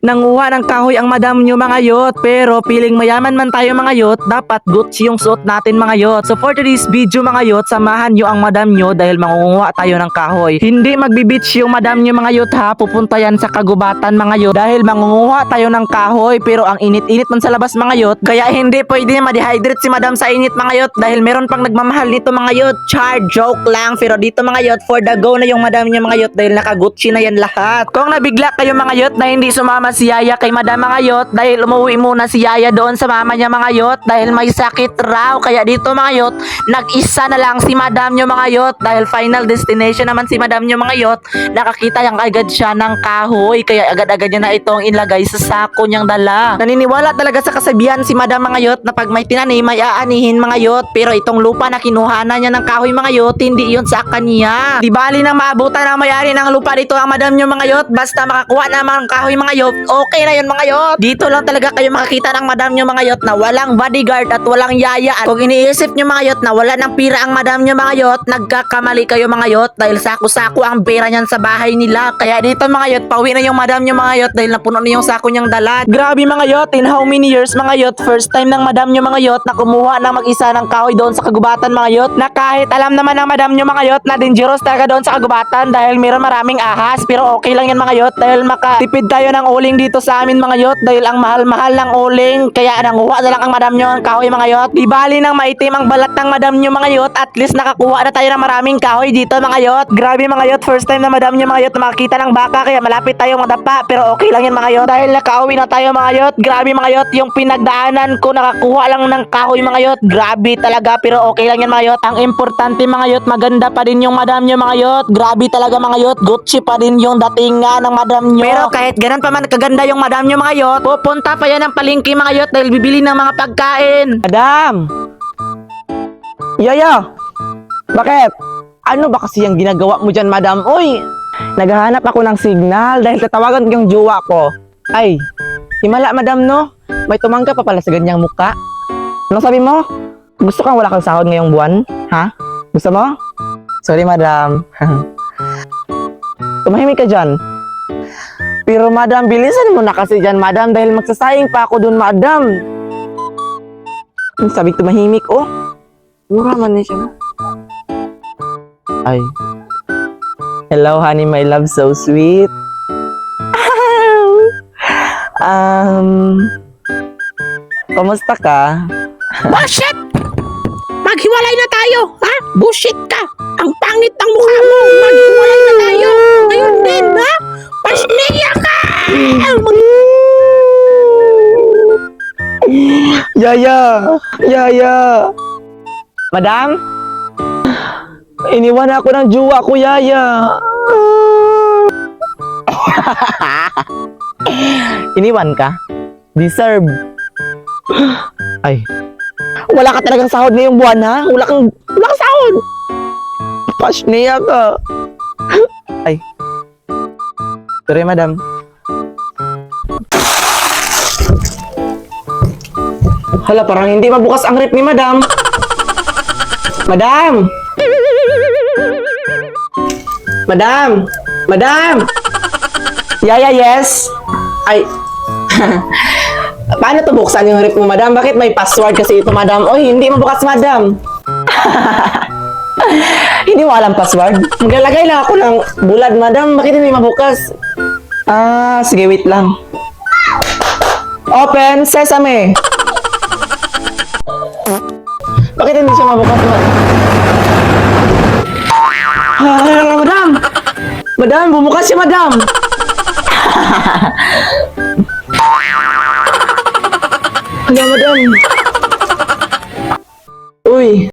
Nanguha ng kahoy ang madam nyo mga yot, pero piling mayaman man tayo mga yot, dapat Gucci yung suot natin mga yot. So for today's video mga yot, samahan nyo ang madam nyo dahil mangunguha tayo ng kahoy. Hindi magbi-beach yung madam nyo mga yot ha, pupunta yan sa kagubatan mga yot dahil mangunguha tayo ng kahoy, pero ang init-init man sa labas mga yot, kaya hindi pwede ma-dehydrate si madam sa init mga yot dahil meron pang nagmamahal nito mga yot. Char, joke lang, pero dito mga yot, for the go na yung madam nyo mga yot dahil naka-Gucci na yan lahat. Kung nabigla kayo mga yot na hindi sumama si Yaya kay madam mga yot dahil umuwi muna si Yaya doon sa mama niya mga yot dahil may sakit raw, kaya dito mga yot, nag-isa na lang si madam nyo mga yot dahil final destination naman si madam nyo mga yot, nakakita yang agad siya ng kahoy, kaya agad-agad niya na itong inlagay sa sako niyang dala. Naniniwala talaga sa kasabihan si madam mga yot na pag may tinanim may aanihin mga yot, pero itong lupa na kinuhanan niya ng kahoy mga yot, hindi yun sa kanya. Di bali nang maabutan ang may-ari ng lupa dito ang madam nyo mga yot, basta makakuha naman ng kahoy mga yot, okay na yun mga yot. Dito lang talaga kayo makakita ng madam nyo mga yot na walang bodyguard at walang yaya. At kung iniisip nyo mga yot na wala ng pira ang madam nyo mga yot, nagkakamali kayo mga yot dahil sako-sako ang pera niyan sa bahay nila. Kaya dito mga yot, pauwi na yung madam nyo mga yot dahil napuno na yung sako niyang dala. Grabe mga yot, in how many years mga yot, first time ng madam nyo mga yot na kumuha ng mag-isa ng kahoy doon sa kagubatan mga yot, na kahit alam naman ng madam nyo mga yot na dangerous talaga doon sa kagubatan dahil meron maraming ahas, pero okay lang yan mga yot dahil makatipid tayo ng uling dito sa amin mga yot dahil ang mahal-mahal ng uling, kaya nanguha na lang ang madam nyo ng kahoy mga yot. Di bali nang maitim ang balat ng madam nyo mga yot, at least nakakuha na tayo ng maraming kahoy dito mga yot. Grabe mga yot, first time na madam nyo mga yot na makakita ng baka, kaya malapit tayo madapa, pero okay lang yan mga yot dahil nakauwi na tayo mga yot. Grabe mga yot, yung pinagdaanan ko nakakuha lang ng kahoy mga yot, grabe talaga, pero okay lang yan mga yot. Ang importante mga yot, maganda pa din yung madam nyo mga yot, grabe talaga mga yot, Gucci pa din yung datingan ng madam nyo. Pero kahit ganun pa man kaganda yung madam nyo mga yot, pupunta pa yan ng palengke mga yot dahil bibili ng mga pagkain. Madam! Yaya! Bakit? Ano ba kasi yung ginagawa mo dyan madam? Uy! Naghahanap ako ng signal dahil tatawagan ko yung jowa ko. Ay, himala madam no? May tumangka pa pala sa ganyang muka. Anong sabi mo? Gusto kang wala kang sahod ngayong buwan? Ha? Gusto mo? Sorry madam. Tumahimik ka dyan. Pero madam, bilisan mo na kasi dyan madam dahil magsasayang pa ako dun madam. Sabi tumahimik oh. Mura man niya siya no? Ay. Hello honey, my love, so sweet. Kumusta ka? Bullshit! Maghiwalay na tayo, ha? Bullshit ka! Ang pangit ng mukha mo! Maghiwalay na tayo! Ngayon din, ha? Pasniya ka! Yaya! Yaya! Madam? Iniwan ako ng jowa ko, Yaya. Iniwan ka? Deserve. Ay. Wala ka talagang sahod ngayong buwan, ha? Wala kang sahod. Pasniya ka. Ay. Sorry, madam. Hala, parang hindi mabukas ang rep ni madam. Madam! Madam! Madam! Yaya, yes? Ay. Paano to buksan yung rep mo, madam? Bakit may password kasi ito, madam? Oy, hindi mabukas, madam. Hindi mo alam password? Maglalagay lang ako ng bulad, madam. Bakit hindi mabukas? Ah, sige, wait lang. Open sesame. Bakit hindi siya mabukas, madam? Madam! Madam, bumukas siya, madam! Hala, madam!